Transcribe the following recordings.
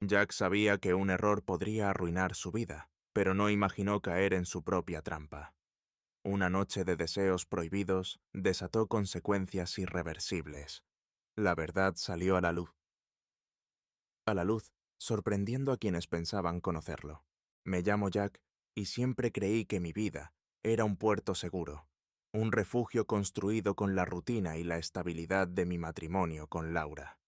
Jack sabía que un error podría arruinar su vida, pero no imaginó caer en su propia trampa. Una noche de deseos prohibidos desató consecuencias irreversibles. La verdad salió a la luz, sorprendiendo a quienes pensaban conocerlo. Me llamo Jack y siempre creí que mi vida era un puerto seguro, un refugio construido con la rutina y la estabilidad de mi matrimonio con Laura.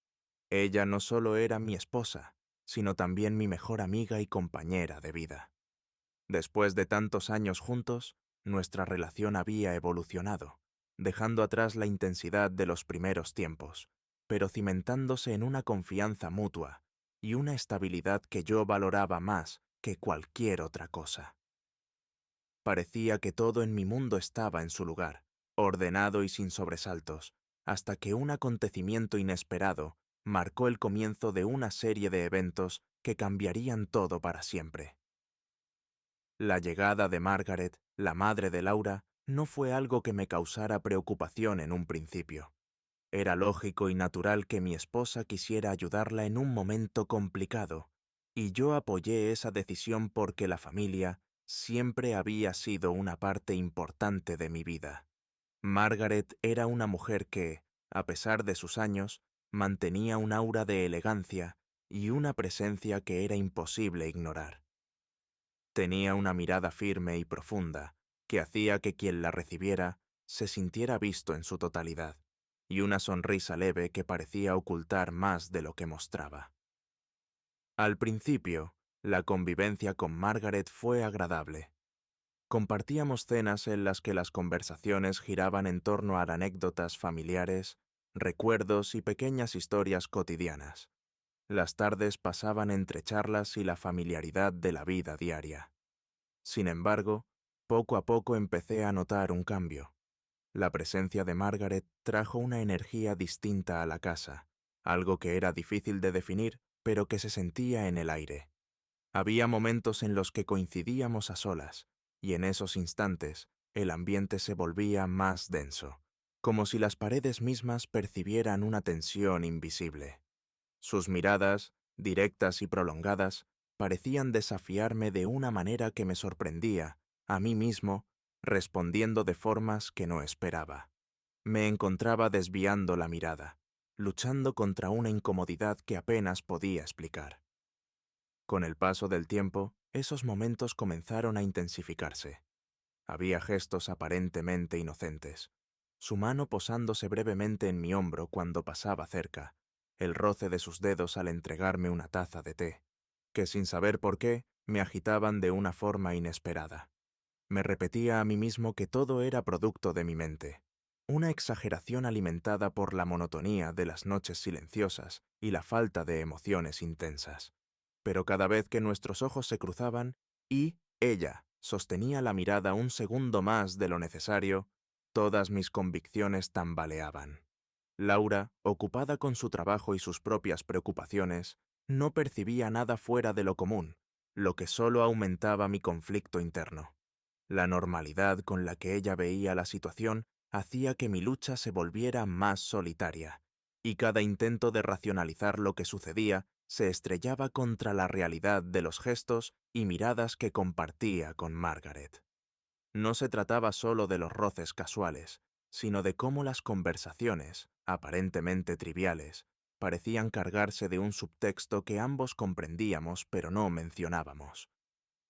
Ella no solo era mi esposa, sino también mi mejor amiga y compañera de vida. Después de tantos años juntos, nuestra relación había evolucionado, dejando atrás la intensidad de los primeros tiempos, pero cimentándose en una confianza mutua y una estabilidad que yo valoraba más que cualquier otra cosa. Parecía que todo en mi mundo estaba en su lugar, ordenado y sin sobresaltos, hasta que un acontecimiento inesperado marcó el comienzo de una serie de eventos que cambiarían todo para siempre. La llegada de Margaret, la madre de Laura, no fue algo que me causara preocupación en un principio. Era lógico y natural que mi esposa quisiera ayudarla en un momento complicado, y yo apoyé esa decisión porque la familia siempre había sido una parte importante de mi vida. Margaret era una mujer que, a pesar de sus años, mantenía un aura de elegancia y una presencia que era imposible ignorar. Tenía una mirada firme y profunda, que hacía que quien la recibiera se sintiera visto en su totalidad, y una sonrisa leve que parecía ocultar más de lo que mostraba. Al principio, la convivencia con Margaret fue agradable. Compartíamos cenas en las que las conversaciones giraban en torno a anécdotas familiares, recuerdos y pequeñas historias cotidianas. Las tardes pasaban entre charlas y la familiaridad de la vida diaria. Sin embargo, poco a poco empecé a notar un cambio. La presencia de Margaret trajo una energía distinta a la casa, algo que era difícil de definir, pero que se sentía en el aire. Había momentos en los que coincidíamos a solas, y en esos instantes el ambiente se volvía más denso, como si las paredes mismas percibieran una tensión invisible. Sus miradas, directas y prolongadas, parecían desafiarme de una manera que me sorprendía, a mí mismo, respondiendo de formas que no esperaba. Me encontraba desviando la mirada, luchando contra una incomodidad que apenas podía explicar. Con el paso del tiempo, esos momentos comenzaron a intensificarse. Había gestos aparentemente inocentes. Su mano posándose brevemente en mi hombro cuando pasaba cerca, el roce de sus dedos al entregarme una taza de té, que sin saber por qué me agitaban de una forma inesperada. Me repetía a mí mismo que todo era producto de mi mente, una exageración alimentada por la monotonía de las noches silenciosas y la falta de emociones intensas. Pero cada vez que nuestros ojos se cruzaban y ella sostenía la mirada un segundo más de lo necesario, todas mis convicciones tambaleaban. Laura, ocupada con su trabajo y sus propias preocupaciones, no percibía nada fuera de lo común, lo que solo aumentaba mi conflicto interno. La normalidad con la que ella veía la situación hacía que mi lucha se volviera más solitaria, y cada intento de racionalizar lo que sucedía se estrellaba contra la realidad de los gestos y miradas que compartía con Margaret. No se trataba solo de los roces casuales, sino de cómo las conversaciones, aparentemente triviales, parecían cargarse de un subtexto que ambos comprendíamos pero no mencionábamos.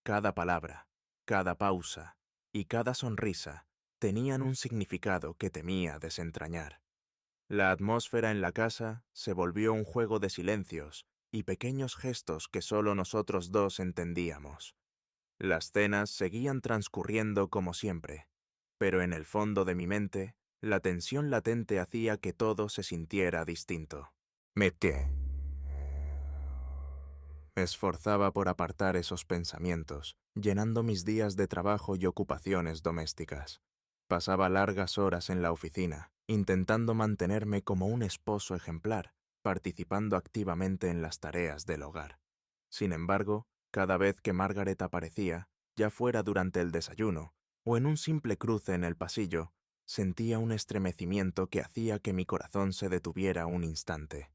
Cada palabra, cada pausa y cada sonrisa tenían un significado que temía desentrañar. La atmósfera en la casa se volvió un juego de silencios y pequeños gestos que solo nosotros dos entendíamos. Las cenas seguían transcurriendo como siempre, pero en el fondo de mi mente, la tensión latente hacía que todo se sintiera distinto. Mete. Me esforzaba por apartar esos pensamientos, llenando mis días de trabajo y ocupaciones domésticas. Pasaba largas horas en la oficina, intentando mantenerme como un esposo ejemplar, participando activamente en las tareas del hogar. Sin embargo, cada vez que Margaret aparecía, ya fuera durante el desayuno o en un simple cruce en el pasillo, sentía un estremecimiento que hacía que mi corazón se detuviera un instante.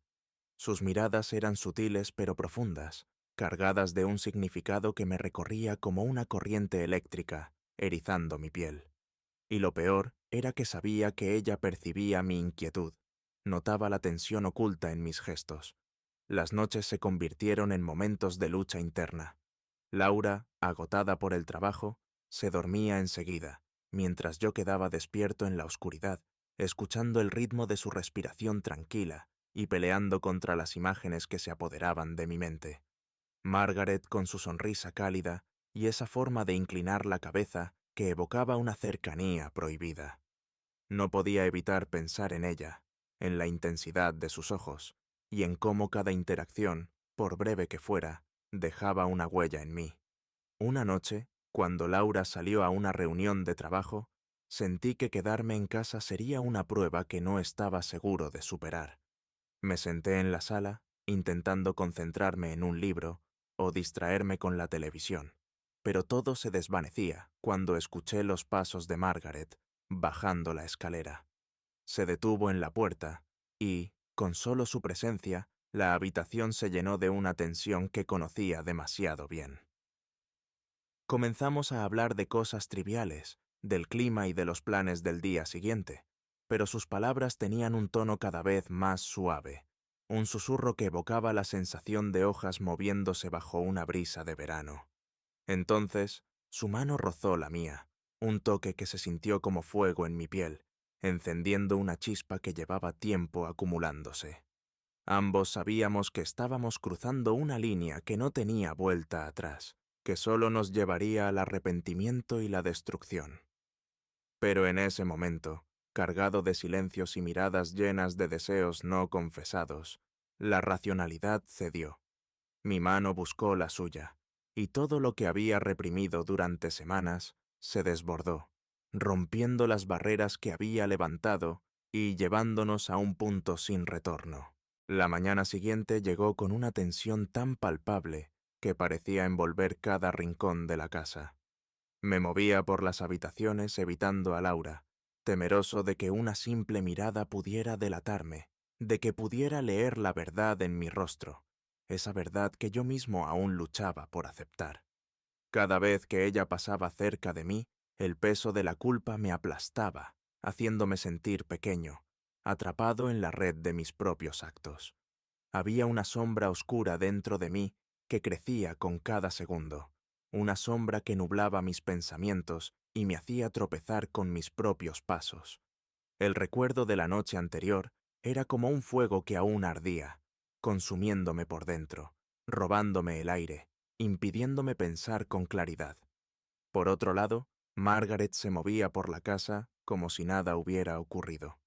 Sus miradas eran sutiles pero profundas, cargadas de un significado que me recorría como una corriente eléctrica, erizando mi piel. Y lo peor era que sabía que ella percibía mi inquietud, notaba la tensión oculta en mis gestos. Las noches se convirtieron en momentos de lucha interna. Laura, agotada por el trabajo, se dormía enseguida, mientras yo quedaba despierto en la oscuridad, escuchando el ritmo de su respiración tranquila y peleando contra las imágenes que se apoderaban de mi mente. Margaret con su sonrisa cálida y esa forma de inclinar la cabeza que evocaba una cercanía prohibida. No podía evitar pensar en ella, en la intensidad de sus ojos, y en cómo cada interacción, por breve que fuera, dejaba una huella en mí. Una noche, cuando Laura salió a una reunión de trabajo, sentí que quedarme en casa sería una prueba que no estaba seguro de superar. Me senté en la sala, intentando concentrarme en un libro o distraerme con la televisión, pero todo se desvanecía cuando escuché los pasos de Margaret bajando la escalera. Se detuvo en la puerta y, con solo su presencia, la habitación se llenó de una tensión que conocía demasiado bien. Comenzamos a hablar de cosas triviales, del clima y de los planes del día siguiente, pero sus palabras tenían un tono cada vez más suave, un susurro que evocaba la sensación de hojas moviéndose bajo una brisa de verano. Entonces, su mano rozó la mía, un toque que se sintió como fuego en mi piel, encendiendo una chispa que llevaba tiempo acumulándose. Ambos sabíamos que estábamos cruzando una línea que no tenía vuelta atrás, que solo nos llevaría al arrepentimiento y la destrucción. Pero en ese momento, cargado de silencios y miradas llenas de deseos no confesados, la racionalidad cedió. Mi mano buscó la suya, y todo lo que había reprimido durante semanas se desbordó, rompiendo las barreras que había levantado y llevándonos a un punto sin retorno. La mañana siguiente llegó con una tensión tan palpable que parecía envolver cada rincón de la casa. Me movía por las habitaciones evitando a Laura, temeroso de que una simple mirada pudiera delatarme, de que pudiera leer la verdad en mi rostro, esa verdad que yo mismo aún luchaba por aceptar. Cada vez que ella pasaba cerca de mí, el peso de la culpa me aplastaba, haciéndome sentir pequeño, atrapado en la red de mis propios actos. Había una sombra oscura dentro de mí que crecía con cada segundo, una sombra que nublaba mis pensamientos y me hacía tropezar con mis propios pasos. El recuerdo de la noche anterior era como un fuego que aún ardía, consumiéndome por dentro, robándome el aire, impidiéndome pensar con claridad. Por otro lado, Margaret se movía por la casa como si nada hubiera ocurrido.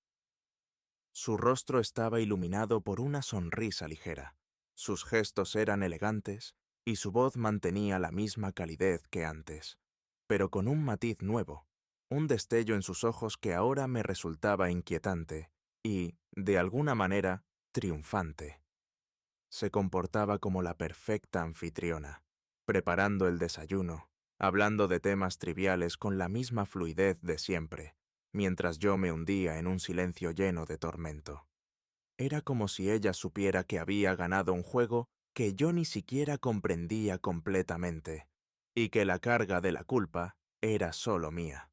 Su rostro estaba iluminado por una sonrisa ligera, sus gestos eran elegantes y su voz mantenía la misma calidez que antes, pero con un matiz nuevo, un destello en sus ojos que ahora me resultaba inquietante y, de alguna manera, triunfante. Se comportaba como la perfecta anfitriona, preparando el desayuno, hablando de temas triviales con la misma fluidez de siempre, mientras yo me hundía en un silencio lleno de tormento. Era como si ella supiera que había ganado un juego que yo ni siquiera comprendía completamente, y que la carga de la culpa era solo mía.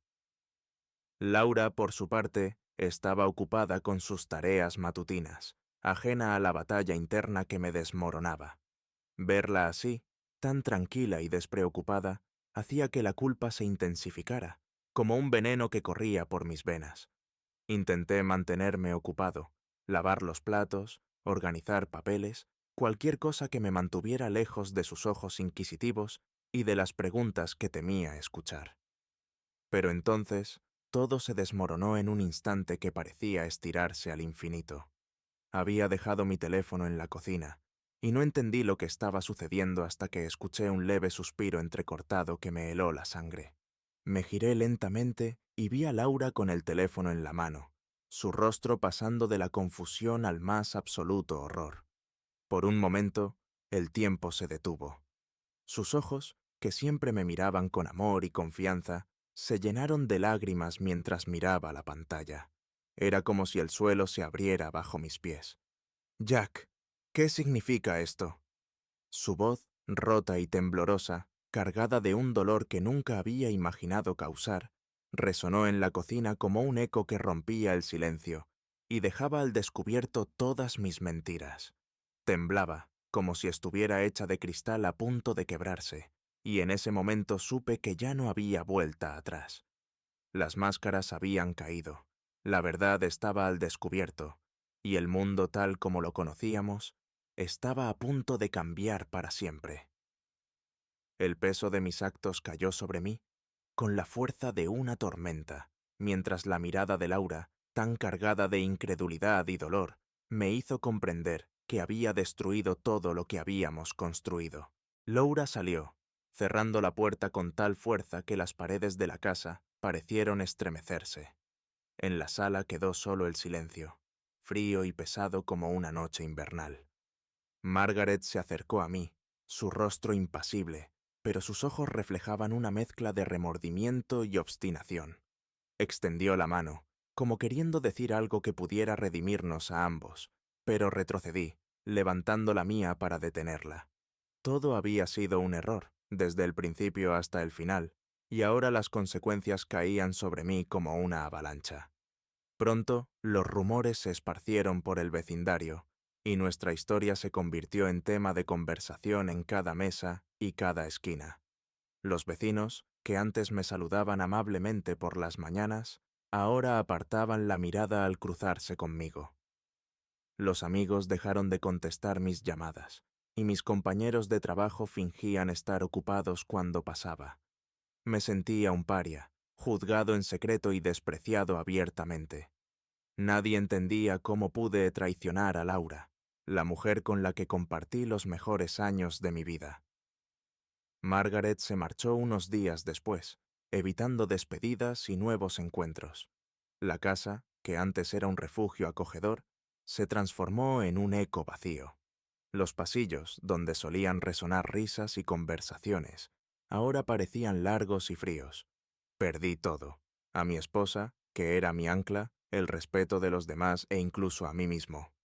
Laura, por su parte, estaba ocupada con sus tareas matutinas, ajena a la batalla interna que me desmoronaba. Verla así, tan tranquila y despreocupada, hacía que la culpa se intensificara, como un veneno que corría por mis venas. Intenté mantenerme ocupado, lavar los platos, organizar papeles, cualquier cosa que me mantuviera lejos de sus ojos inquisitivos y de las preguntas que temía escuchar. Pero entonces, todo se desmoronó en un instante que parecía estirarse al infinito. Había dejado mi teléfono en la cocina, y no entendí lo que estaba sucediendo hasta que escuché un leve suspiro entrecortado que me heló la sangre. Me giré lentamente y vi a Laura con el teléfono en la mano, su rostro pasando de la confusión al más absoluto horror. Por un momento, el tiempo se detuvo. Sus ojos, que siempre me miraban con amor y confianza, se llenaron de lágrimas mientras miraba la pantalla. Era como si el suelo se abriera bajo mis pies. «Jack, ¿Qué significa esto? Su voz, rota y temblorosa, cargada de un dolor que nunca había imaginado causar, resonó en la cocina como un eco que rompía el silencio y dejaba al descubierto todas mis mentiras. Temblaba, como si estuviera hecha de cristal a punto de quebrarse, y en ese momento supe que ya no había vuelta atrás. Las máscaras habían caído, la verdad estaba al descubierto, y el mundo tal como lo conocíamos estaba a punto de cambiar para siempre. El peso de mis actos cayó sobre mí con la fuerza de una tormenta, mientras la mirada de Laura, tan cargada de incredulidad y dolor, me hizo comprender que había destruido todo lo que habíamos construido. Laura salió, cerrando la puerta con tal fuerza que las paredes de la casa parecieron estremecerse. En la sala quedó solo el silencio, frío y pesado como una noche invernal. Margaret se acercó a mí, su rostro impasible, pero sus ojos reflejaban una mezcla de remordimiento y obstinación. Extendió la mano, como queriendo decir algo que pudiera redimirnos a ambos, pero retrocedí, levantando la mía para detenerla. Todo había sido un error, desde el principio hasta el final, y ahora las consecuencias caían sobre mí como una avalancha. Pronto, los rumores se esparcieron por el vecindario, y nuestra historia se convirtió en tema de conversación en cada mesa y cada esquina. Los vecinos, que antes me saludaban amablemente por las mañanas, ahora apartaban la mirada al cruzarse conmigo. Los amigos dejaron de contestar mis llamadas, y mis compañeros de trabajo fingían estar ocupados cuando pasaba. Me sentía un paria, juzgado en secreto y despreciado abiertamente. Nadie entendía cómo pude traicionar a Laura, la mujer con la que compartí los mejores años de mi vida. Margaret se marchó unos días después, evitando despedidas y nuevos encuentros. La casa, que antes era un refugio acogedor, se transformó en un eco vacío. Los pasillos, donde solían resonar risas y conversaciones, ahora parecían largos y fríos. Perdí todo: a mi esposa, que era mi ancla, el respeto de los demás e incluso a mí mismo.